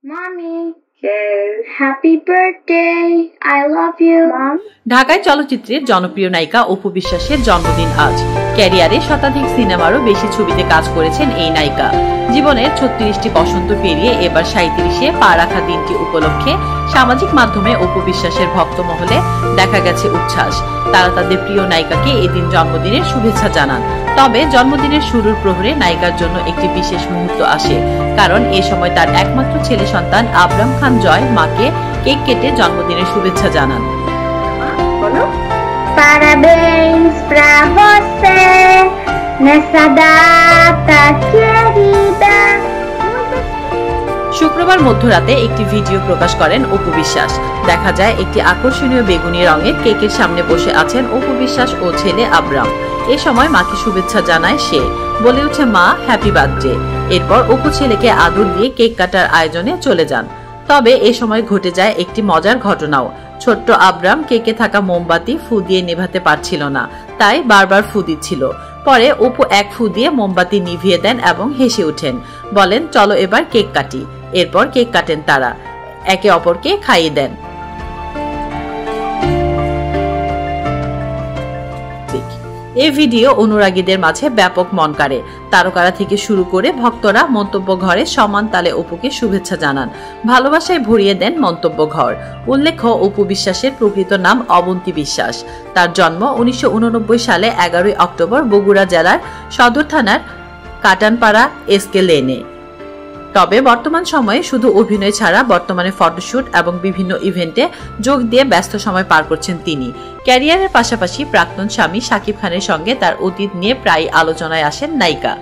Mommy, happy birthday. I love you, Mom. ঢাকায় চলচ্চিত্রের জনপ্রিয় নায়িকা অপু বিশ্বাসের জন্মদিন আজ। ক্যারিয়ারে শতাধিক সিনেমারও বেশি ছবিতে কাজ করেছেন এই নায়িকা। জীবনের ৩৬টি বসন্ত পেরিয়ে এবার ৩৭-এ পা রাখা দিনটি উপলক্ষে সামাজিক মাধ্যমে অপু বিশ্বাসের ভক্ত মহলে দেখা গেছে উচ্ছ্বাস। তারা তাদের প্রিয় নায়িকাকে এদিন জন্মদিনের শুভেচ্ছা জানান। তবে জন্মদিনের শুরুর প্রহরে নায়িকার জন্য একটি বিশেষ মুহূর্ত আসে, কারণ এ সময় তার একমাত্র ছেলে সন্তান আবরাম খান জয় মাকে কেক কেটে জন্মদিনের শুভেচ্ছা জানান। Parabéns pra você nessa data querida. শুক্রবার মধ্যরাতে একটি ভিডিও প্রকাশ করেন অপু বিশ্বাস। দেখা যায় একটি আকর্ষণীয় বেগুনি রঙের কেকের সামনে বসে আছেন অপু বিশ্বাস ও ছেলে আবরাম। এ সময় মাকে শুভেচ্ছা জানায় সে, বলে ওঠে মা হ্যাপি বার্থডে। এরপর অপু ছেলেকে আদর দিয়ে কেক কাটার আয়োজনে চলে যান। তবে এ সময় ঘটে যায় একটি মজার ঘটনাও। ছোট্ট আবরাম কেকে থাকা মোমবাতি ফু দিয়ে নেভাতে পারছিল না, তাই বারবার ফু দিচ্ছিল। পরে অপু এক ফু দিয়ে মোমবাতি নিভিয়ে দেন এবং হেসে ওঠেন, বলেন চলো এবার কেক কাটি। এরপর কেক কাটেন তারা, একে অপরকে খাইয়ে দেন। এই ভিডিও অনুরাগীদের মাঝে ব্যাপক মন কাড়ে। তারকারা থেকে শুরু করে ভক্তরা মন্তব্য ঘরে সমান তালে অপুকে শুভেচ্ছা জানান, ভালোবাসায় ভরিয়ে দেন মন্তব্য ঘর। উল্লেখ্য, অপু বিশ্বাসের প্রকৃত নাম অবন্তী বিশ্বাস। তার জন্ম ১৯৮৯ সালে ১১ অক্টোবর বগুড়া জেলার সদর থানার কাটানপাড়া এসকে লেনে। তবে বর্তমান সময়ে শুধু অভিনয় ছাড়া বর্তমানে ফটোশুট এবং বিভিন্ন ইভেন্টে যোগ দিয়ে ব্যস্ত সময় পার করছেন তিনি। ক্যারিয়ারের পাশাপাশি প্রাক্তন স্বামী শাকিব খানের সঙ্গে তার অতীত নিয়ে প্রায় আলোচনায় আসেন নায়িকা।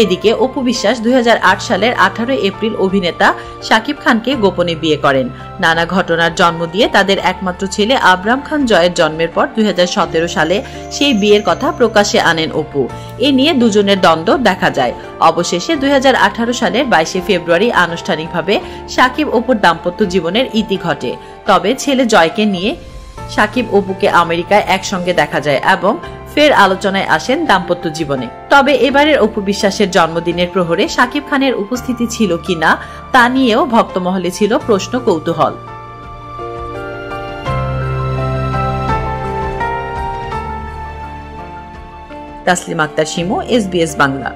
এদিকে অপু বিশ্বাস ২০০৮ সালের ১৮ এপ্রিল অভিনেতা শাকিব খানকে গোপনে বিয়ে করেন। নানা ঘটনার জন্ম দিয়ে তাদের একমাত্র ছেলে আবরাম খান জয়ের জন্মের পর ২০১৭ সালে সেই বিয়ের কথা প্রকাশ্যে আনেন অপু। এ নিয়ে দুজনের দ্বন্দ্ব দেখা যায়। অবশেষে ২০১৮ সালের ২২ ফেব্রুয়ারি আনুষ্ঠানিকভাবে শাকিব অপুর দাম্পত্য জীবনের ইতি ঘটে। তবে ছেলে জয়কে নিয়ে শাকিব অপুকে আমেরিকায় একসঙ্গে দেখা যায় এবং ফের আলোচনায় আসেন দাম্পত্য জীবনে। তবে এবারের অপু বিশ্বাসের জন্মদিনের প্রহরে শাকিব খানের উপস্থিতি ছিল কিনা তা নিয়েও ভক্তমহলে ছিল প্রশ্ন কৌতূহল। তাসলিমা আক্তার শিমু, SBS বাংলা।